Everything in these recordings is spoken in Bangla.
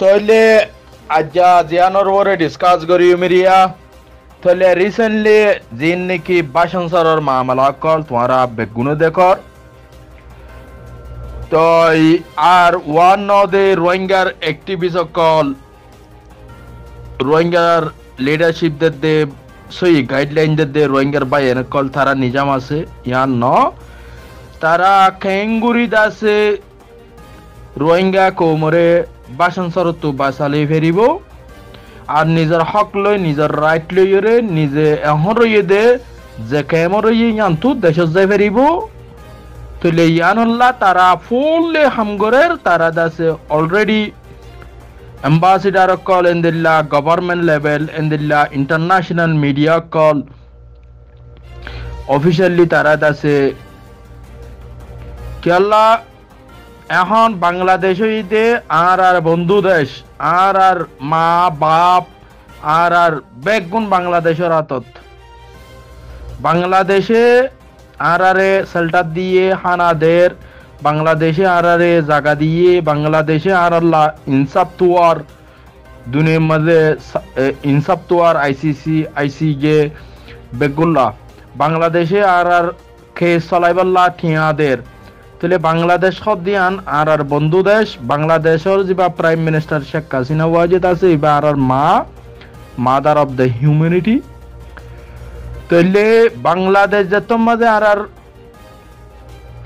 তাহলে আজ্জা জিয়ানোর ওরে ডিসকাস করি মিরিয়া তাহলে রিসেন্টলি জিন নাকি বাসন সরর মামলা কল তোমারা বেগুনে দেখর তো আর ওয়ান অফ দ্য রোহিঙ্গার অ্যাক্টিভিস্ট কল রোহিঙ্গার লিডারশিপ দে সই গাইডলাইন দে রোহিঙ্গার বাইরে কল তারা নিজাম আছে ইয়ান ন তারা খেঙ্গুরি দাসে রোহিঙ্গা কোমরে বাসন সরতো বাসালে ফেরিব আর নিজের হক লই নিজের রাইট লইরে নিজে এখন রইয়ে দে যে কেমন রইয়ে ইয়ান্তু দেশ যাই ফেরিব তুলে ইয়ানুল্লাহ তারা ফুললে হামগরের তারা দাসে already ambassador call in the government level in the international media call officially তারা দাসে কেলা এখন বাংলাদেশ হইতে আর বন্ধু দেশ আর মা বাপ আর বেগুন বাংলাদেশের হাতত বাংলাদেশে আরে সেল্টার দিয়ে হানাদের বাংলাদেশে আরে জায়গা দিয়ে বাংলাদেশে আর আল্লাহ ইনসাফ তোয়ার দুনিয়ার মধ্যে ইনসাফ তোয়ার আইসিজে বেগুল্লা বাংলাদেশে আর কেস চলাইবাল্লা ঠিয়াদের তাহলে বাংলাদেশ দিয়ান আর বন্ধু দেশ বাংলাদেশের যে প্রাইম মিনিস্টার শেখ হাসিনা ওয়াজিদ আছে এবার আর মাদার অফ দ্য হিউম্যানিটি তাহলে বাংলাদেশ যত মাঝে আর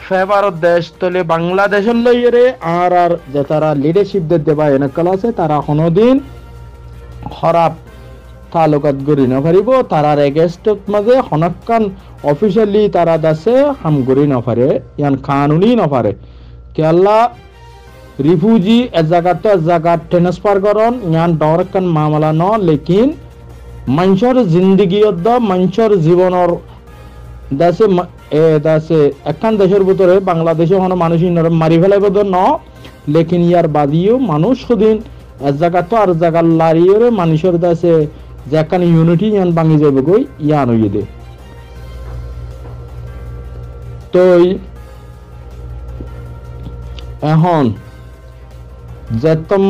ফেভার দেশ তাহলে বাংলাদেশের লইয়ে আর যে তারা লিডারশিপ দেবা এনেকাল আছে তারা কোনোদিন খারাপ তালুকাত গড়ি নপারিব তারার এগেস্টত মাঝে হনকান অফিসিয়ালি তারা দাসে হাম গড়ি নপারে ইয়ান কানুনি নপারে কেলা রিফিউজি এক জায়গা ট্রান্সফার করন ইয়ান ডরকান মামলা ন লেকিন মানুষের জিন্দগিয়ত মানুষের জীবনের দাসে দাসে একখান দেশের ভিতরে বাংলাদেশে কোনো মানুষ মারি ফেলাইব ন লেকিন ইয়ার বাদিও মানুষ সদিন এক জায়গা তো আর জায়গা লারিয়ে মানুষের দাসে যে একখান ইউনিটি ইয়ান ভাঙি যাবে গই ইয়ান হইয়ে দে তো এখন যেতম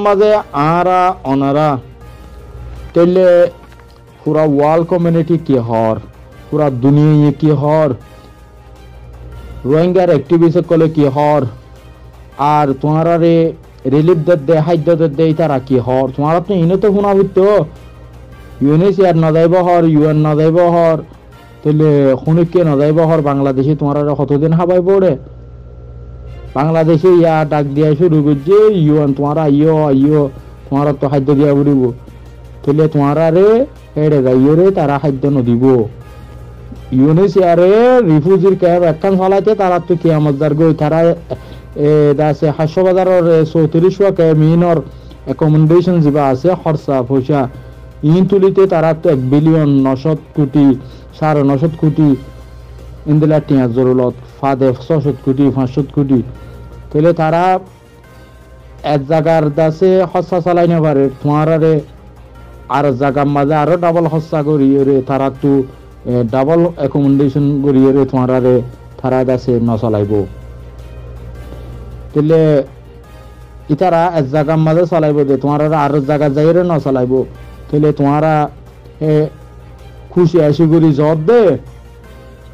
মাঝে আরা অনারা তাহলে পুরা ওয়ার্ল্ড কমিউনিটি কি হর পুরা দুনিয়া কি হর রোহিঙ্গার অ্যাক্টিভিস্ট কলে কি হর আর তোমার রিলিফ দে খাদ্য দে তারা কি হর তোমার আপনি ইনে তো শোনা হইতো ইউএনএইচসিআর না যাইব হর ইউএন না যাইব হর তাহলে শুনিকে না যাইব হর বাংলাদেশে তোমার কতদিন হাবাই পড়ে বাংলাদেশে ইয়া ডাক দিয়া শুরু করছে ইউএন তোমার আইও তোমার তো খাদ্য দিয়া পড়িব তাহলে তোমার হেড়ে যাইও রে তারা খাদ্য নদিব ইউএনএইচসিআর রিফিউজির ক্যাম্প একখান চলাইতে তারা তো কিয়ামতদার গই তারা দাসে হাসপাতালের 3400 ক্যামিনর অ্যাকোমোডেশন যা আছে খরচা পয়সা ইন তুলিতে তারা তো 1 বিলিয়ন 900 কোটি 9.5 কোটি ইন্দিলা টিয়া জরুরত ফাদে 600 কোটি 500 কোটি তাহলে তারা এক জায়গার দাসে খরচা চালাই না পারে তোমার আর জায়গার মাঝে আরো ডাবল খরচা করিয়ে রে তারা তো ডাবল অ্যাকোমোডেশন করিয়ে রে তোমার তারা দাসে ন চলাইব তাহলে ইতারা এক জায়গার মাঝে চলাইব যে তোমার আরো জায়গা যাই রে ন চলাইব তাহলে তোমারা খুশি আসি করি জব দে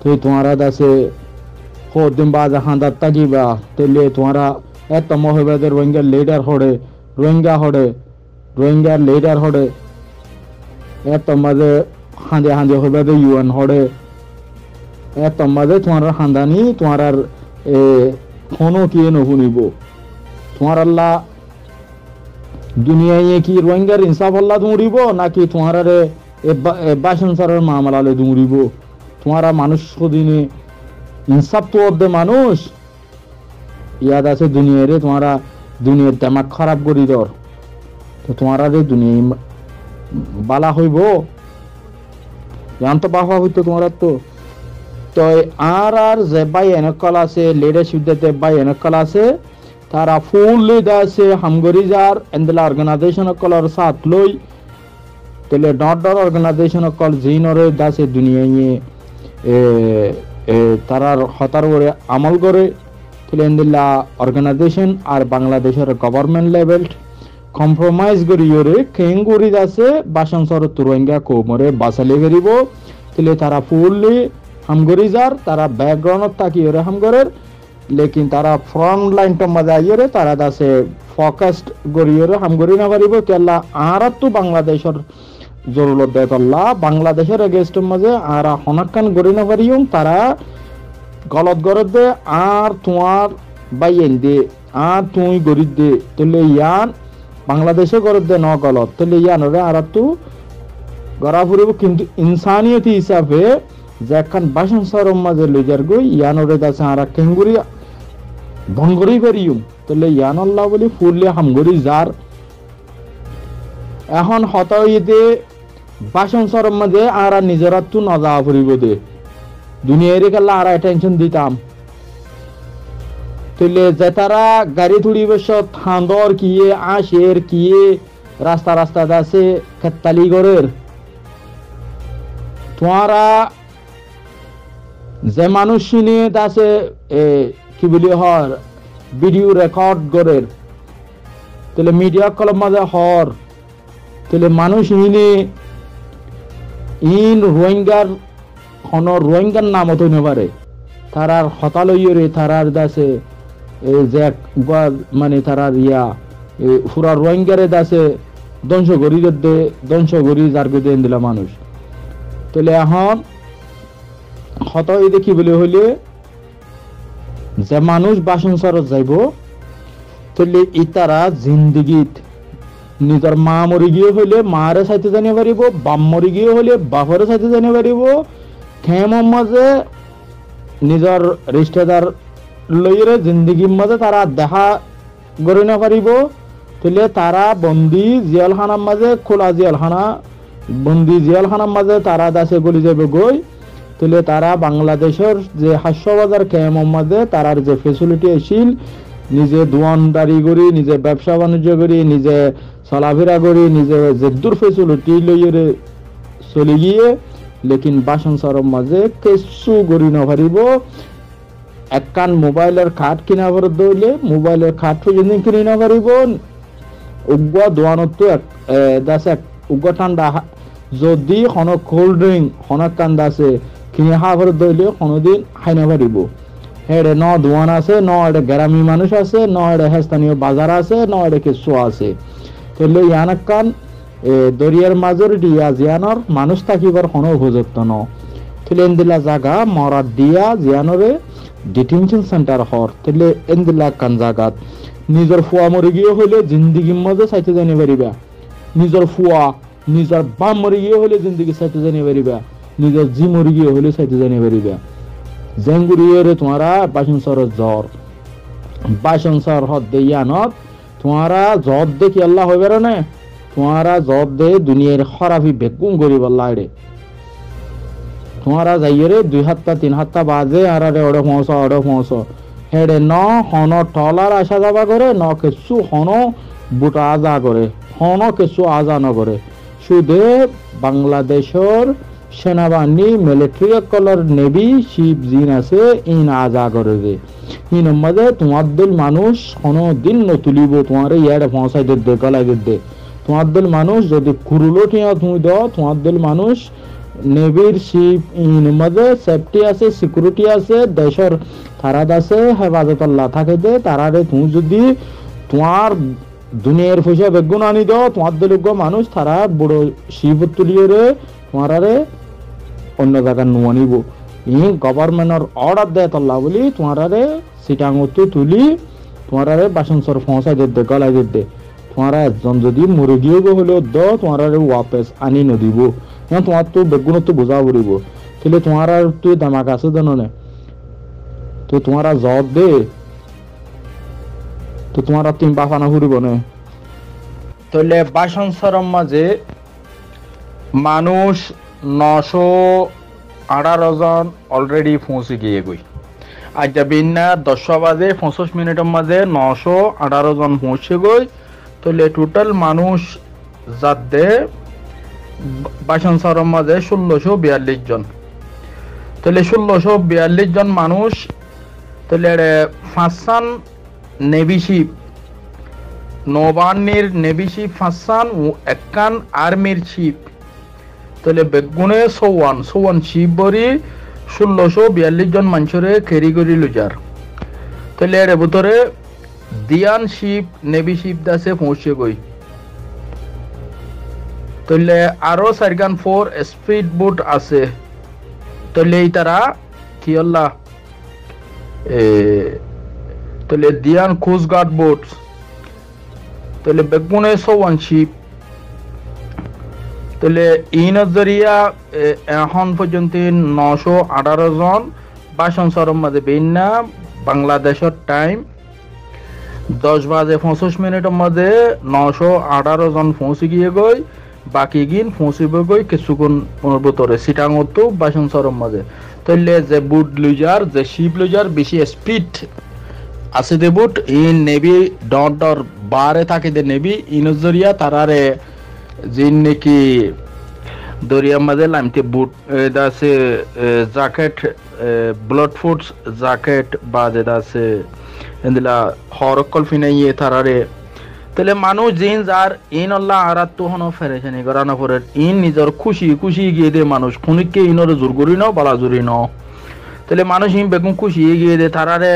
তো তোমারা দাসে কদিন বাজা খান্দার তাকিবা তাহলে তোমারা এত মহিবাদের রোহিঙ্গার লিডার হড়ে রোহিঙ্গার লিডার হড়ে এত মাঝে হাঁদে হইবাদে ইউএন হড়ে এত মাঝে তোমার হান্দানি তোমার কোনো কি নুনিব তোমার আল্লাহ দুনিয়ায় কি রোহিঙ্গার ইনসাফ আল্লাহ দৌড়িব নাকি তোমার বাসন সারের মামলালে দৌড়িব তোমারা মানুষ দিনে ইনসাফ তো অর্ধে মানুষ ইয়াদ আছে দুনিয়ারে তোমারা দুনিয়ার দেমাগ খারাপ করি দর তো তোমারা দুনিয়া বালা হইব তো বাহা হইতো তোমার তো তো আর যে বাই এনেকল আছে লিডারশিপ দিতে বাই এনেকল আছে তারা ফুললি দাসে হামগরি যার এন্ডলা অর্গানাইজেশন কলর সাথ লই তাহলে ডর অর্গানাইজেশন কল জিনরে দাসে দুনিয়ায় তারার হতার করে আমল করে ফিলেন্দিল্লা অর্গানাইজেশন আর বাংলাদেশের গভর্নমেন্ট লেভেল কম্প্রোমাইজ করিয়রে কেঙ্গুরি আছে বাসনসর তুরঙ্গা কোমরে বাসালে গরিব তিলে তারা ফুললি হামগরি যার তারা ব্যাকগ্রাউন্ডত তাকিয়রে হামগরের লেকিন তারা ফ্রন্ট লাইন তো মজা আইয়রে তারা দাসে ফোকাসড গরিয়রে হামগরি না পারিব কেলা আর তো বাংলাদেশের জরুরত দেতল্লা বাংলাদেশের এগেস্ট মাঝে আর হনাক্কান গরি না পারিও তারা গলত গরত দে আর তোমার বাইয়েন দে আর তুই গরিব দে তাহলে ইয়ান বাংলাদেশে গরত দে ন গলত তাহলে ইয়ানরে আর তো গড়া ফুরিব কিন্তু ইনসানিয়ত হিসাবে যে একখান বাসন সরম মাঝে লইজার গই ইয়ানরে দাসে আর কেঙ্গুরি ভঙ্গরি বেরিয়ুম তাহলে ইয়ান আল্লাহ বলি ফুললে হামগরি যার এখন হতইতে বাসন সরম মাঝে আর নিজেরা তো নজা ফুরিব দে দুনিয়ারে কাল্লা আর টেনশন দিতাম তাহলে যে তারা গাড়ি থুড়ি বস থান্দর কিয়ে আশের কিয়ে রাস্তা রাস্তা দাসে খেতালি গরের তোমারা যে মানুষ শুনে দাসে কি বলি হর ভিডিও রেকর্ড গরের তাহলে মিডিয়া কলম মাঝে হর তাহলে মানুষ হিনে ইন রোহিঙ্গার হন রোহিঙ্গার নাম হতে পারে তারার হতালইরে তারার দাসে যে মানে তারার ইয়া পুরা রোহিঙ্গারে দাসে ধ্বংস করি যার দেন দিলা মানুষ তাহলে এখন হত দেখি বলে হইলে যে মানুষ বাসন সরত যাইব তাহলে ইতারা জিন্দগিত নিজের মা মরি গিয়ে হইলে মারে সাইতে জানিয়ে পারিব বাম মরি গিয়ে হইলে বাপরে সাইতে জানিয়ে পারিব খেমর মাঝে নিজের রিশ্তেদার লইরে জিন্দগির মাঝে তারা দেখা গড়ে না পারিব তাহলে তারা বন্দি জিয়ালখানার মাঝে খোলা জিয়ালখানা বন্দি জিয়ালখানার মাঝে তারা দাসে গলি যাবে গই তাহলে তারা বাংলাদেশের যে হাস্যবাজার খেমর মাঝে তারার যে ফেসিলিটি আসিল নিজে দোয়ানদারি করি নিজে ব্যবসা বাণিজ্য করি নিজে চলাফেরা করি নিজে যেদূর ফেসিলিটি লইরে চলে গিয়ে লেকিন বাসন সরম মাঝে কিছু গড়ি না পারিব একখান মোবাইলের খাট কিনা পড়ত দইলে মোবাইলের খাট পর্যন্ত কিনে না পারিব উগ্র দোয়ানত দাসে উগ্র ঠান্ডা যদি হন কোল্ড ড্রিঙ্ক হনক কান দাসে কিনে হা পড়ত দইলে কোনোদিন খাই না পারিব হেডে ন দোয়ান আছে ন এডে গ্রামী মানুষ আছে ন এডে স্থানীয় বাজার আছে ন এডে কিছু আছে তাহলে ইয়ানকান দরিয়ার মাজরিটি জিয়ানর মানুষ থাকিবার কোনো উপযুক্ত ন তাহলে এন্দিলা জায়গা মরার দিয়া জিয়ানরে ডিটেনশন সেন্টার হর তাহলে এন্দিলা কান জায়গাত নিজের ফুয়া মরে গিয়ে হইলে জিন্দগির মধ্যে চাইতে জানি পারিবা নিজের ফুয়া নিজের বাম মরে গিয়ে হইলে জিন্দগি চাইতে জানি পারিবা নিজের জি মরে গিয়ে হইলে চাইতে জানি পারিবা জেঙ্গুরিয়ে তোমারা বাসন সরত জ্বর বাসন সর হদ দেয়ানত তোমারা জ্বর দেখি আল্লাহ হইবে না তোমারা জ্বর দে দুনিয়ার খরাফি বেগুন গরিব আল্লাহ রে তোমারা যাইরে 2 হাত্তা 3 হাত্তা বাজে আর ওড়ে পৌঁছ হেডে ন হন টলার আসা যাবা করে ন কিছু হন বুটা আজা করে হন কিছু আজা ন করে শুধু বাংলাদেশের সেনাবাহিনী মিলিটারি কলার নেভি শিপ জিন আছে ইন আজা করে দে ইন মধ্যে তোমার দিল মানুষ কোনো দিন ন তুলিব তোমার ইয়ারে পৌঁছাই দে গলাই দে তোমার দিল মানুষ যদি কুরুলো টিয়া তুমি দাও তোমার দিল মানুষ নেভির শিপ ইন মধ্যে সেফটি আছে সিকিউরিটি আছে দেশের তারাদ আছে হেফাজত আল্লাহ থাকে দে তারারে তুমি যদি তোমার দুনিয়ার পয়সা বেগুন আনি দাও তোমার দিল মানুষ তারা বড় শিপ তুলিয়ে রে তোমারে অন্য জায়গা নুয়ানিব ই গভর্নমেন্টর অর্ডার দেয় আল্লাহ বলি তোমারে সিটাঙ্গত তুলি তোমারে বাসন সর পৌঁছাই দে গলাই দে তোমারা একজন যদি মরে গিয়ে হলেও তোমারে ওয়াপস আনি নদিব তোমার তো বেগুনত তো বোঝা পড়িব তাহলে তোমার আর তুই দামাক আছে জানো না তো তোমারা জব দে তো তোমার আর তুমি বাফানা ফুরিব না তাহলে বাসন সরম মাঝে মানুষ 918 জন অলরেডি পৌঁছে গিয়ে গই আজ বিনা 10 বাজে 25 মিনিটের মাঝে 918 জন পৌঁছে গই তাহলে টোটাল মানুষ যাতে বাসন সরম মাঝে 1642 জন তাহলে 1642 জন মানুষ তাহলে ফাঁসান নেভি শিপ নৌবাহিনীর নেভি শিপ ফাঁসান ও একান আর্মির শিপ তাহলে বেগুনে সৌয়ান শিপ বরি 1642 জন মানুষরে কেরি করি লুজার তাহলে এর ভিতরে দিয়ান শিপ নেভি শিপ দাসে পৌঁছে গই তাহলে আরো 4 স্পিড বোট আছে তাহলে এই তারা কি আল্লাহ তাহলে দিয়ান কোস্টগার্ড বোট তাহলে বেগুনে সৌয়ান শিপ তাহলে এই নজরিয়া এখন পর্যন্ত 918 জন বাসন সরম মাঝে বেইনা বাংলাদেশের টাইম 10:25 মধ্যে 918 জন পৌঁছে গিয়ে গই বাকি গিন পৌঁছিব গই কিছুক্ষণ ভিতরে সিটাঙত বাসন সরম মাঝে তাহলে যে বুট লুজার যে শিপ লুজার বেশি স্পিড আছে দে বুট ইন নেভি ডর বারে থাকে দে নেভি ইনজরিয়া তারারে জিন নাকি দরিয়ার মাঝে লামতে বুট আছে জ্যাকেট ব্লাড ফুডস জ্যাকেট বা যেটা আছে এন্দিলা হরকল ফিনাইয়ে তারারে তাহলে মানুষ জিন যার ইন আল্লাহ আরাত তো হনো ফেরেশানি করানো পরে ইন নিজের খুশি গিয়ে দে মানুষ খুনিকে ইনরে জোর করি নাও বালা জুরি নাও তাহলে মানুষ ইন বেগুন খুশি গিয়ে দে তারারে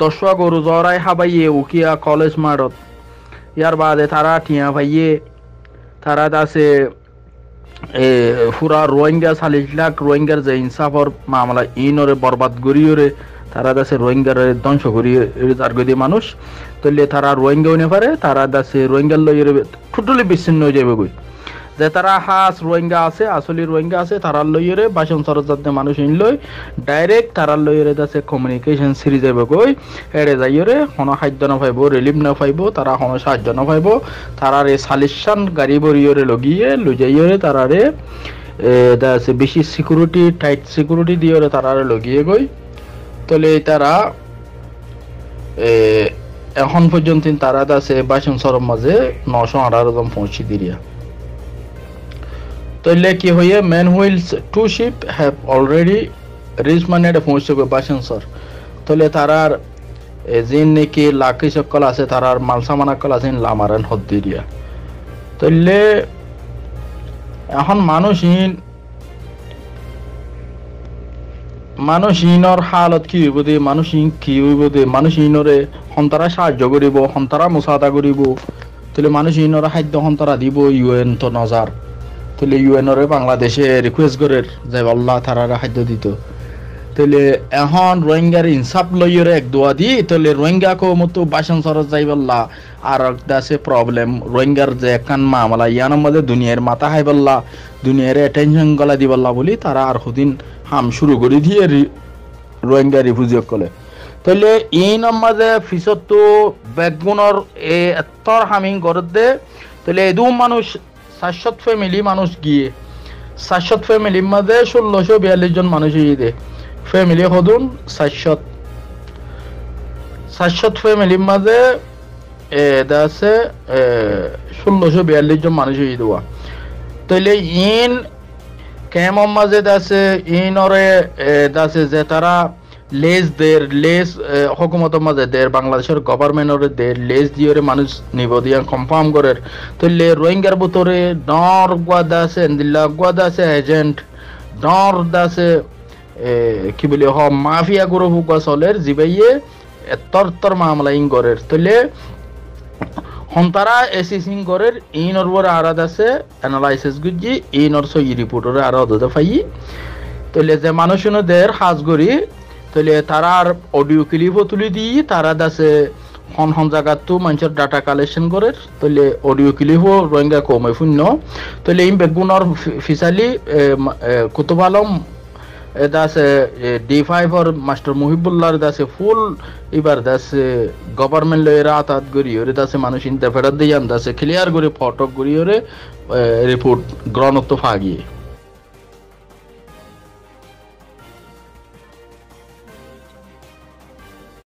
10 গরু জরাই হাবাইয়ে উকিয়া কলেজ মারত ইয়ার বাদে তারা টিয়া ভাইয়ে তারা আছে পুরা রোহিঙ্গা 40 লাখ রোহিঙ্গার যে ইনসাফর মামলা ইনরে বরবাদ করিওরে তারা আছে রোহিঙ্গার ধ্বংস করিয়ে তার গদি মানুষ তাহলে তারা রোহিঙ্গা হইনে পারে তারা আছে রোহিঙ্গার লইয়ে টোটালি বিচ্ছিন্ন হয়ে যাবে গই যে তারা হাস রোহিঙ্গা আছে আসলে রোহিঙ্গা আছে তারা লইয়ে বাসন সরজাতে মানুষ ইন লই ডাইরেক্ট তারা লইয়ে আছে কমিউনিকেশন সিরিজ যাবে গই এড়ে যাইরে কোনো খাদ্য না পাইব রিলিফ না পাইব তারা কোনো সাহায্য না পাইব তারারে সালিশান গাড়ি বরিয়রে লগিয়ে লই যাইরে তারারে আছে বেশি সিকিউরিটি টাইট সিকিউরিটি দিয়ে তারারে লগিয়ে গই তাহলে তারা এখন পর্যন্ত তারা আছে বাসন সরম মাঝে 918 জন পৌঁছি দিরিয়া তাহলে কি হয়ে man wheels 2 ship have already reach মানে পৌঁছে গো বাসন সর তাহলে তারার জিন নাকি লাকি সকল আছে তারার মালসামানা কল আছে লামারান হদ দিরিয়া তাহলে এখন মানুষইনর হালত কি হইব দে মানুষইনরে হন্তারা সাহায্য করিব হন্তারা মুসাদা করিব তাহলে মানুষইনর খাদ্য হন্তারা দিব ইউএন তো নজার তাহলে ইউএনরে বাংলাদেশে রিকোয়েস্ট করে যে আল্লাহ তারারা খাদ্য দিত তাহলে এখন রোহিঙ্গার ইনসাফ লইরে এক দোয়া দি তাহলে রোহিঙ্গা কো মতো বাসন সরজ যাইবল্লা আর আছে প্রবলেম রোহিঙ্গার যে কান মামলা ইয়ানোর মধ্যে দুনিয়ার মাথা খাইবল্লা দুনিয়ার অ্যাটেনশন গলা দিবল্লা বলি তারা আর হুদিন হাম শুরু করে দিয়ে রোহিঙ্গা রিফিউজি কলে তাহলে এই নম্বরে ফিসত তো বেগুনর এতর হামিং করে দে তাহলে এদু মানুষ 700 ফ্যামিলি মানুষ গিয়ে 700 ফ্যামিলির মধ্যে 1642 জন মানুষ দে ফ্যামিলি হদুন 700 ফ্যামিলির মধ্যে আছে 1642 জন মানুষ দেওয়া তাহলে ইন কেমন মাঝে আছে ইনরে আছে যে তারা লেস হকুমতের মাঝে দের বাংলাদেশের গভর্নমেন্টরে দের লেস দিয়ে মানুষ নিব দিয়া কনফার্ম করে তাহলে রোহিঙ্গার ভিতরে ডর গোয়াদা আছে দিল্লা গোয়াদা আছে এজেন্ট ডর আছে কি বলি মাফিয়া গ্রুপ চলের জিবাইয়ে তর মামলা ইন করে তাহলে হন্তারা এসিসিং করে ইনর বড় আরাদ আছে অ্যানালাইসিস গুজি ইনর সই রিপোর্টরে আরাদ হতে পাই তাহলে যে মানুষদের হাজ করি তাহলে তারার অডিও ক্লিপও তুলি দিই তারা আছে হন জায়গাতো মানুষের ডাটা কালেকশন করে তাহলে অডিও ক্লিপও রোহিঙ্গা কমে শূন্য তাহলে এই বেগুনর ফিসালি কুতুব আলম এটা আছে D5 और মাস্টার মুহিবুল্লাহর দাসে ফুল এবার দাসে গভর্নমেন্ট লয়ের আতাত করি ওরে দাসে মানুষ ইন্টারফেয়ার দিয়ে দাসে ক্লিয়ার করে ফটো করি ওরে রিপোর্ট গ্রহণত্ব ফাগিয়ে